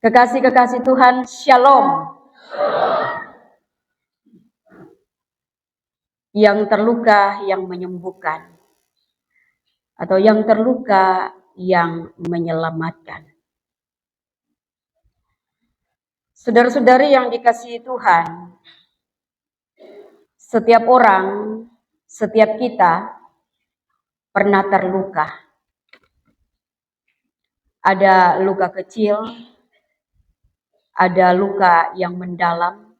Kekasih-kekasih Tuhan, Shalom. Yang terluka yang menyembuhkan, atau yang terluka yang menyelamatkan. Saudara-saudari yang dikasihi Tuhan, setiap orang, setiap kita pernah terluka. Ada luka kecil, ada luka yang mendalam,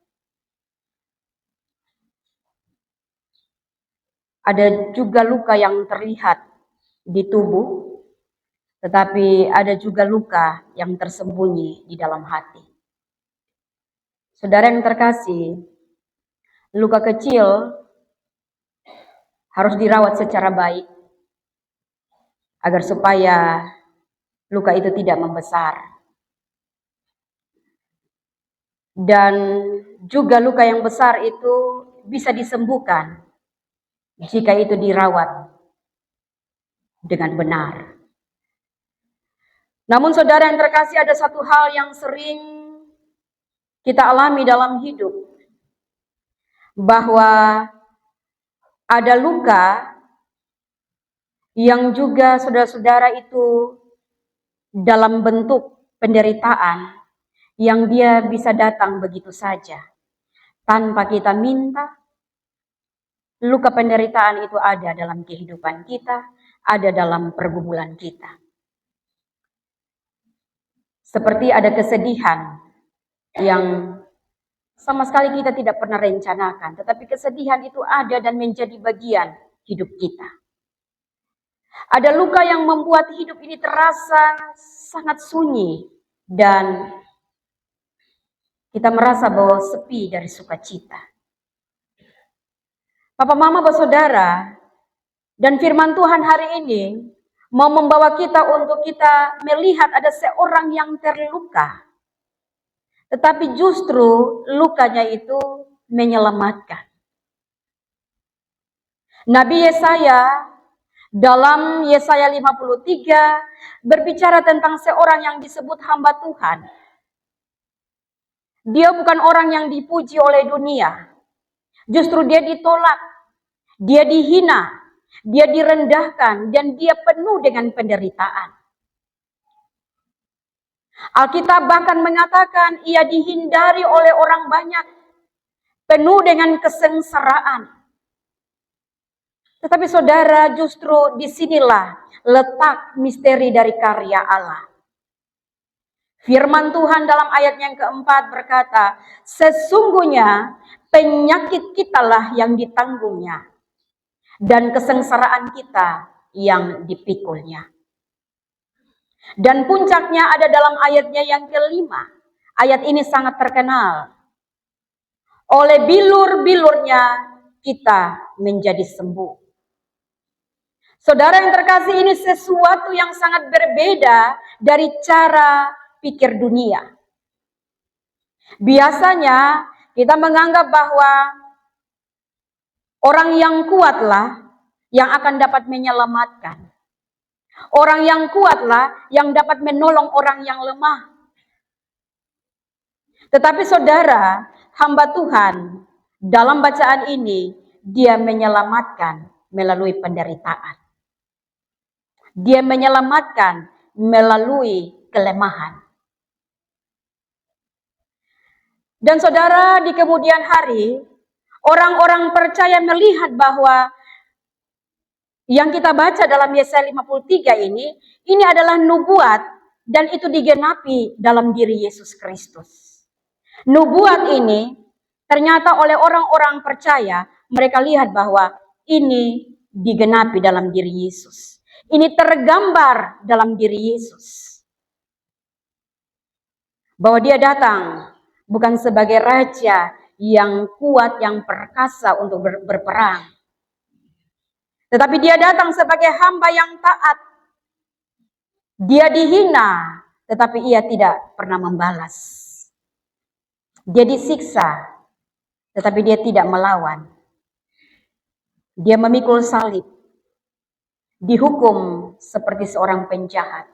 ada juga luka yang terlihat di tubuh, tetapi ada juga luka yang tersembunyi di dalam hati. Saudara yang terkasih, luka kecil harus dirawat secara baik agar supaya luka itu tidak membesar. Dan juga luka yang besar itu bisa disembuhkan jika itu dirawat dengan benar. Namun saudara yang terkasih, ada satu hal yang sering kita alami dalam hidup, bahwa ada luka yang juga saudara-saudara itu dalam bentuk penderitaan yang dia bisa datang begitu saja tanpa kita minta. Luka penderitaan itu ada dalam kehidupan kita, ada dalam pergumulan kita. Seperti ada kesedihan yang sama sekali kita tidak pernah rencanakan, tetapi kesedihan itu ada dan menjadi bagian hidup kita. Ada luka yang membuat hidup ini terasa sangat sunyi dan kita merasa bahwa sepi dari sukacita. Papa, mama, bersaudara, dan firman Tuhan hari ini mau membawa kita untuk kita melihat ada seorang yang terluka, tetapi justru lukanya itu menyelamatkan. Nabi Yesaya dalam Yesaya 53 berbicara tentang seorang yang disebut hamba Tuhan. Dia bukan orang yang dipuji oleh dunia. Justru dia ditolak, dia dihina, dia direndahkan, dan dia penuh dengan penderitaan. Alkitab bahkan mengatakan ia dihindari oleh orang banyak, penuh dengan kesengsaraan. Tetapi saudara, justru disinilah letak misteri dari karya Allah. Firman Tuhan dalam ayat yang keempat berkata, sesungguhnya penyakit kitalah yang ditanggungnya, dan kesengsaraan kita yang dipikulnya. Dan puncaknya ada dalam ayatnya yang kelima. Ayat ini sangat terkenal. Oleh bilur-bilurnya kita menjadi sembuh. Saudara yang terkasih, ini sesuatu yang sangat berbeda dari cara pikir dunia. Biasanya kita menganggap bahwa orang yang kuatlah yang akan dapat menyelamatkan. Orang yang kuatlah yang dapat menolong orang yang lemah. Tetapi saudara, hamba Tuhan dalam bacaan ini, dia menyelamatkan melalui penderitaan. Dia menyelamatkan melalui kelemahan. Dan saudara, di kemudian hari, orang-orang percaya melihat bahwa yang kita baca dalam Yesaya 53 ini adalah nubuat dan itu digenapi dalam diri Yesus Kristus. Nubuat ini ternyata oleh orang-orang percaya, mereka lihat bahwa ini digenapi dalam diri Yesus. Ini tergambar dalam diri Yesus. Bahwa dia datang bukan sebagai raja yang kuat, yang perkasa untuk berperang. Tetapi dia datang sebagai hamba yang taat. Dia dihina, tetapi ia tidak pernah membalas. Dia disiksa, tetapi dia tidak melawan. Dia memikul salib. Dihukum seperti seorang penjahat.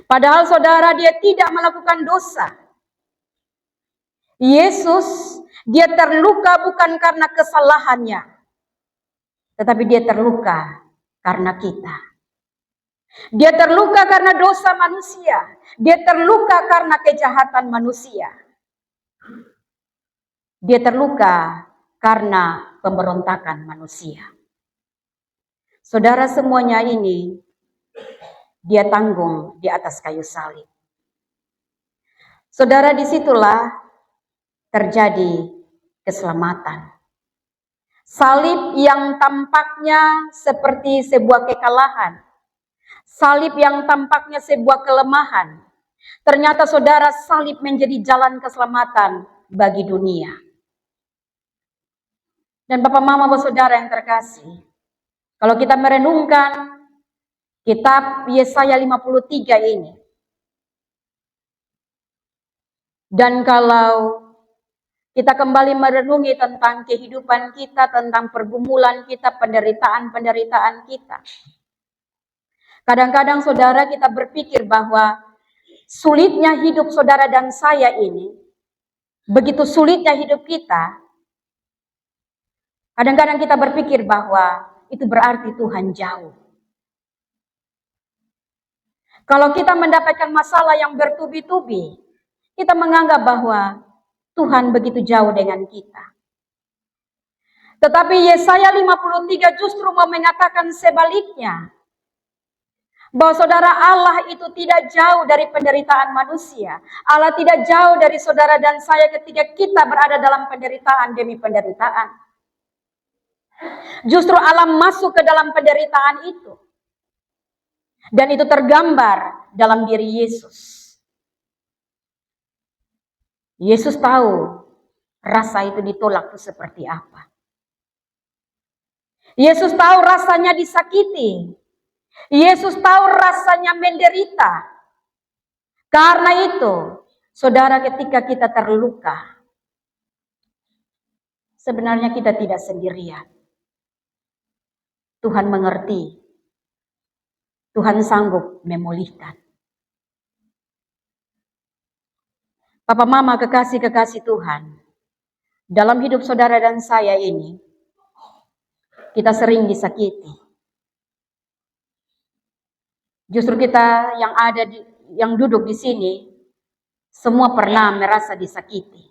Padahal saudara, dia tidak melakukan dosa. Yesus, dia terluka bukan karena kesalahannya, tetapi dia terluka karena kita. Dia terluka karena dosa manusia. Dia terluka karena kejahatan manusia. Dia terluka karena pemberontakan manusia. Saudara, semuanya ini dia tanggung di atas kayu salib. Saudara, disitulah terjadi keselamatan. Salib yang tampaknya seperti sebuah kekalahan. Salib yang tampaknya sebuah kelemahan. Ternyata saudara, salib menjadi jalan keselamatan bagi dunia. Dan Bapak Mama saudara yang terkasih, kalau kita merenungkan kitab Yesaya 53 ini, dan kalau kita kembali merenungi tentang kehidupan kita, tentang pergumulan kita, penderitaan-penderitaan kita. Kadang-kadang saudara kita berpikir bahwa sulitnya hidup saudara dan saya ini, begitu sulitnya hidup kita, kadang-kadang kita berpikir bahwa itu berarti Tuhan jauh. Kalau kita mendapatkan masalah yang bertubi-tubi, kita menganggap bahwa Tuhan begitu jauh dengan kita. Tetapi Yesaya 53 justru mau mengatakan sebaliknya. Bahwa saudara, Allah itu tidak jauh dari penderitaan manusia. Allah tidak jauh dari saudara dan saya ketika kita berada dalam penderitaan demi penderitaan. Justru Allah masuk ke dalam penderitaan itu. Dan itu tergambar dalam diri Yesus. Yesus tahu rasa itu ditolak itu seperti apa. Yesus tahu rasanya disakiti. Yesus tahu rasanya menderita. Karena itu, saudara, ketika kita terluka, sebenarnya kita tidak sendirian. Tuhan mengerti. Tuhan sanggup memulihkan. Papa Mama, kekasih-kekasih Tuhan, dalam hidup saudara dan saya ini, kita sering disakiti. Justru kita yang duduk di sini, semua pernah merasa disakiti.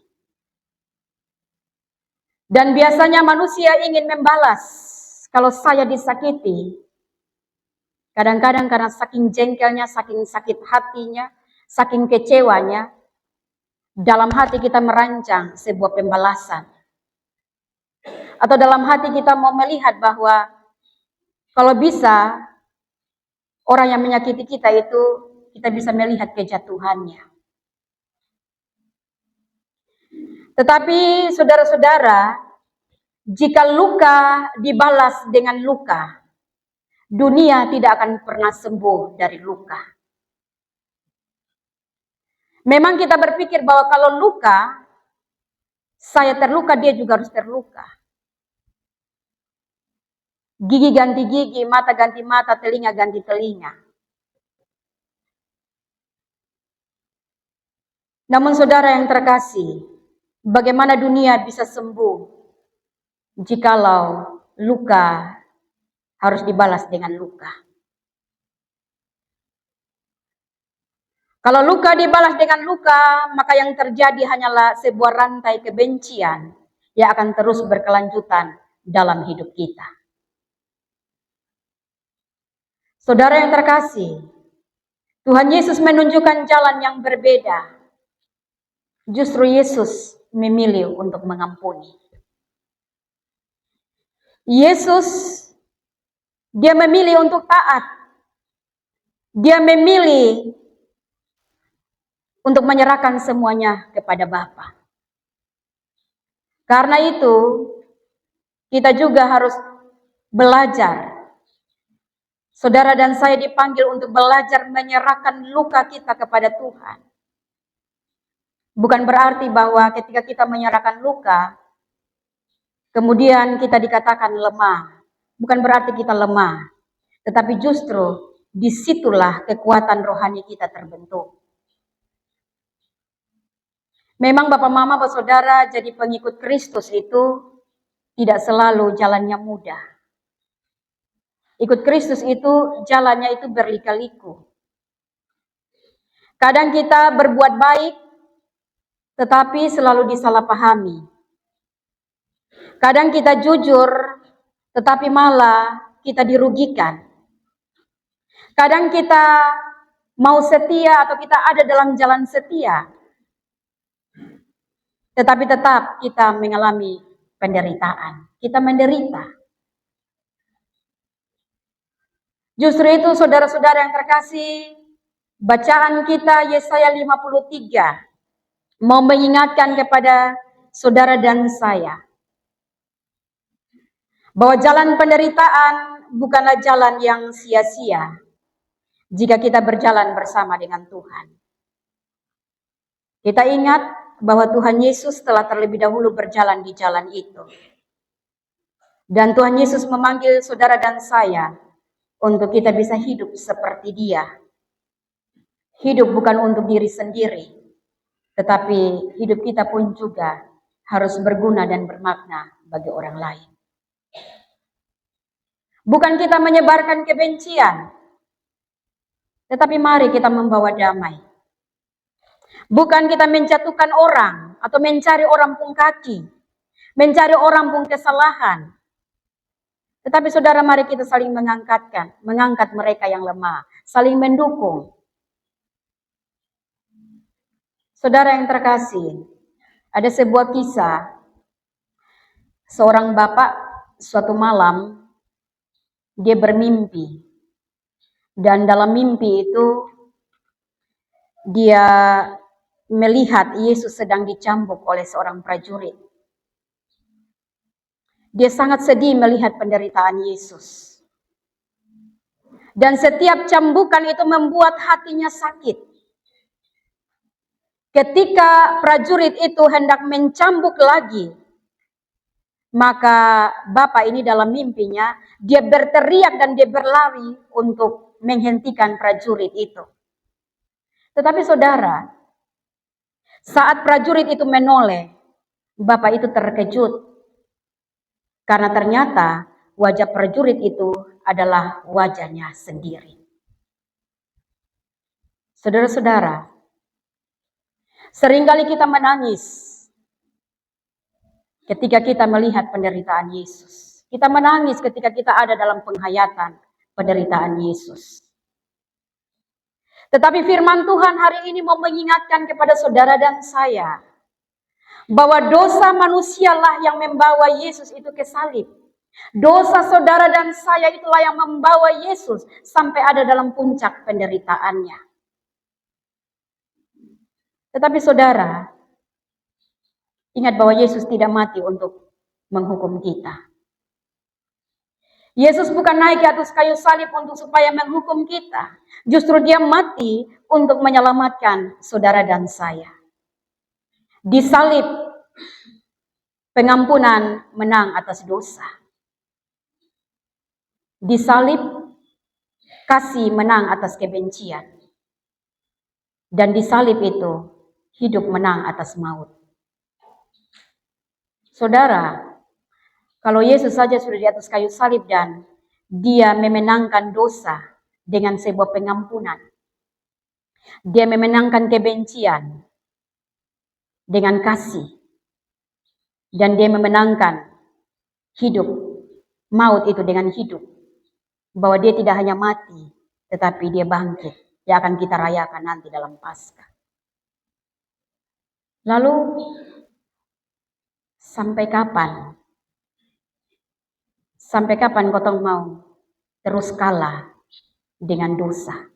Dan biasanya manusia ingin membalas kalau saya disakiti. Kadang-kadang karena saking jengkelnya, saking sakit hatinya, saking kecewanya, dalam hati kita merancang sebuah pembalasan. Atau dalam hati kita mau melihat bahwa kalau bisa orang yang menyakiti kita itu kita bisa melihat kejatuhannya. Tetapi saudara-saudara, jika luka dibalas dengan luka, dunia tidak akan pernah sembuh dari luka. Memang kita berpikir bahwa kalau luka, saya terluka, dia juga harus terluka. Gigi ganti gigi, mata ganti mata, telinga ganti telinga. Namun saudara yang terkasih, bagaimana dunia bisa sembuh jikalau luka harus dibalas dengan luka? Kalau luka dibalas dengan luka, maka yang terjadi hanyalah sebuah rantai kebencian yang akan terus berkelanjutan dalam hidup kita. Saudara yang terkasih, Tuhan Yesus menunjukkan jalan yang berbeda. Justru Yesus memilih untuk mengampuni. Yesus, dia memilih untuk taat. Dia memilih untuk menyerahkan semuanya kepada Bapa. Karena itu, kita juga harus belajar. Saudara dan saya dipanggil untuk belajar menyerahkan luka kita kepada Tuhan. Bukan berarti bahwa ketika kita menyerahkan luka, kemudian kita dikatakan lemah. Bukan berarti kita lemah. Tetapi justru disitulah kekuatan rohani kita terbentuk. Memang Bapak Mama, Bapak Saudara, jadi pengikut Kristus itu tidak selalu jalannya mudah. Ikut Kristus itu jalannya itu berlika-liku. Kadang kita berbuat baik, tetapi selalu disalahpahami. Kadang kita jujur, tetapi malah kita dirugikan. Kadang kita mau setia atau kita ada dalam jalan setia, tetapi tetap kita mengalami penderitaan. Kita menderita. Justru itu saudara-saudara yang terkasih, bacaan kita Yesaya 53 mau mengingatkan kepada saudara dan saya bahwa jalan penderitaan bukanlah jalan yang sia-sia jika kita berjalan bersama dengan Tuhan. Kita ingat bahwa Tuhan Yesus telah terlebih dahulu berjalan di jalan itu. Dan Tuhan Yesus memanggil saudara dan saya untuk kita bisa hidup seperti Dia. Hidup bukan untuk diri sendiri, tetapi hidup kita pun juga harus berguna dan bermakna bagi orang lain. Bukan kita menyebarkan kebencian, tetapi mari kita membawa damai. Bukan kita menjatuhkan orang atau mencari orang pun kaki, mencari orang pun kesalahan. Tetapi saudara, mari kita saling mengangkat mereka yang lemah, saling mendukung. Saudara yang terkasih, ada sebuah kisah. Seorang bapak suatu malam, dia bermimpi. Dan dalam mimpi itu, dia melihat Yesus sedang dicambuk oleh seorang prajurit. Dia sangat sedih melihat penderitaan Yesus. Dan setiap cambukan itu membuat hatinya sakit. Ketika prajurit itu hendak mencambuk lagi, maka bapak ini dalam mimpinya, dia berteriak dan dia berlari untuk menghentikan prajurit itu. Tetapi saudara, saat prajurit itu menoleh, bapak itu terkejut. Karena ternyata wajah prajurit itu adalah wajahnya sendiri. Saudara-saudara, seringkali kita menangis ketika kita melihat penderitaan Yesus. Kita menangis ketika kita ada dalam penghayatan penderitaan Yesus. Tetapi firman Tuhan hari ini mau mengingatkan kepada saudara dan saya bahwa dosa manusialah yang membawa Yesus itu ke salib. Dosa saudara dan saya itulah yang membawa Yesus sampai ada dalam puncak penderitaannya. Tetapi saudara, ingat bahwa Yesus tidak mati untuk menghukum kita. Yesus bukan naik ke atas kayu salib untuk supaya menghukum kita. Justru Dia mati untuk menyelamatkan saudara dan saya. Di salib, pengampunan menang atas dosa. Di salib, kasih menang atas kebencian. Dan di salib itu, hidup menang atas maut. Saudara, kalau Yesus saja sudah di atas kayu salib dan Dia memenangkan dosa dengan sebuah pengampunan. Dia memenangkan kebencian dengan kasih. Dan Dia memenangkan hidup, maut itu dengan hidup. Bahwa Dia tidak hanya mati, tetapi Dia bangkit. Yang akan kita rayakan nanti dalam Paskah. Lalu, sampai kapan? Sampai kapan kau mau terus kalah dengan dosa?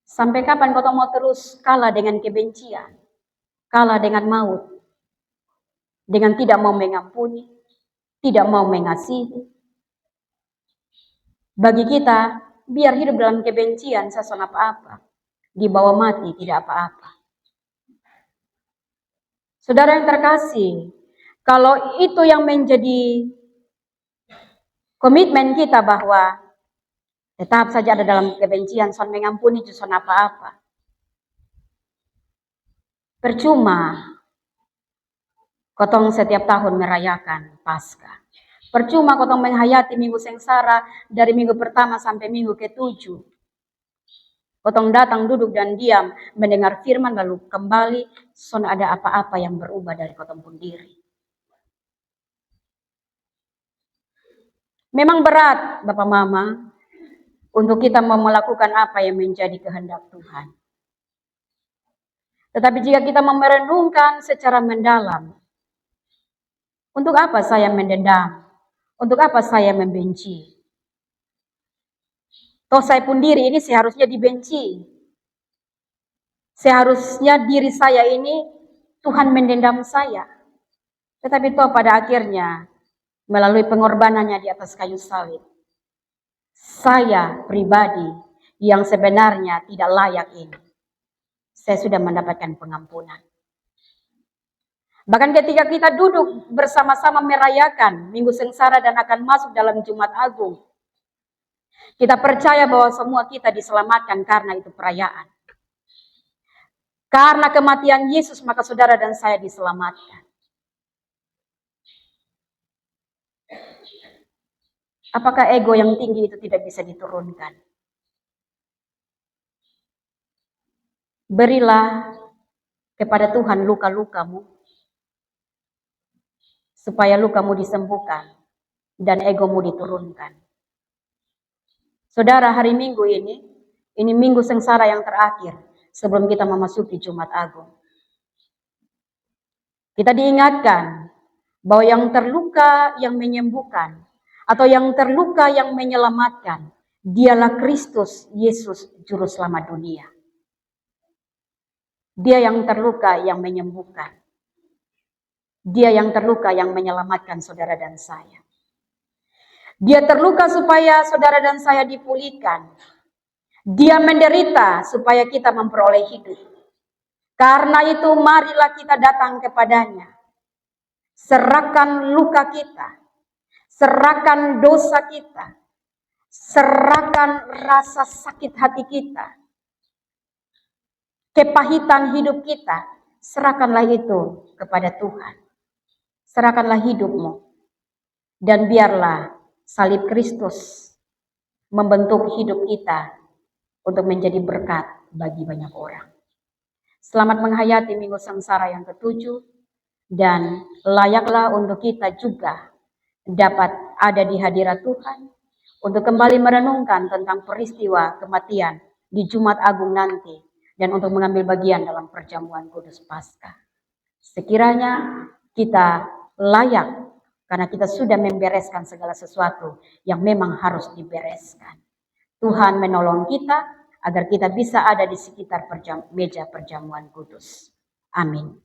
Sampai kapan kau mau terus kalah dengan kebencian? Kalah dengan maut? Dengan tidak mau mengampuni? Tidak mau mengasihi? Bagi kita, biar hidup dalam kebencian sesuatu apa-apa. Dibawa mati tidak apa-apa. Saudara yang terkasih, kalau itu yang menjadi komitmen kita bahwa Tetap saja ada dalam kebencian, son mengampuni son apa-apa. Percuma kotong setiap tahun merayakan Paskah. Percuma kotong menghayati minggu sengsara dari minggu pertama sampai minggu ke-7. Kotong datang duduk dan diam mendengar firman lalu kembali son ada apa-apa yang berubah dari kotong pun diri. Memang berat Bapak Mama untuk kita mau melakukan apa yang menjadi kehendak Tuhan. Tetapi jika kita merenungkan secara mendalam, untuk apa saya mendendam? Untuk apa saya membenci? Toh saya pun diri ini seharusnya dibenci. Seharusnya diri saya ini Tuhan mendendam saya. Tetapi toh pada akhirnya melalui pengorbanannya di atas kayu salib, saya pribadi yang sebenarnya tidak layak ini, saya sudah mendapatkan pengampunan. Bahkan ketika kita duduk bersama-sama merayakan Minggu Sengsara dan akan masuk dalam Jumat Agung, kita percaya bahwa semua kita diselamatkan karena itu perayaan. Karena kematian Yesus maka saudara dan saya diselamatkan. Apakah ego yang tinggi itu tidak bisa diturunkan? Berilah kepada Tuhan luka-lukamu, supaya lukamu disembuhkan dan egomu diturunkan. Saudara, hari Minggu ini Minggu Sengsara yang terakhir sebelum kita memasuki Jumat Agung. Kita diingatkan bahwa yang terluka yang menyembuhkan, atau yang terluka yang menyelamatkan, dialah Kristus Yesus Juru Selamat dunia. Dia yang terluka yang menyembuhkan. Dia yang terluka yang menyelamatkan saudara dan saya. Dia terluka supaya saudara dan saya dipulihkan. Dia menderita supaya kita memperoleh hidup. Karena itu marilah kita datang kepadanya. Serahkan luka kita. Serahkan dosa kita. Serahkan rasa sakit hati kita. Kepahitan hidup kita. Serahkanlah itu kepada Tuhan. Serahkanlah hidupmu. Dan biarlah salib Kristus membentuk hidup kita untuk menjadi berkat bagi banyak orang. Selamat menghayati Minggu Sengsara yang ke-7. Dan layaklah untuk kita juga dapat ada di hadirat Tuhan untuk kembali merenungkan tentang peristiwa kematian di Jumat Agung nanti dan untuk mengambil bagian dalam perjamuan kudus Paskah. Sekiranya kita layak karena kita sudah membereskan segala sesuatu yang memang harus dibereskan. Tuhan menolong kita agar kita bisa ada di sekitar meja perjamuan kudus. Amin.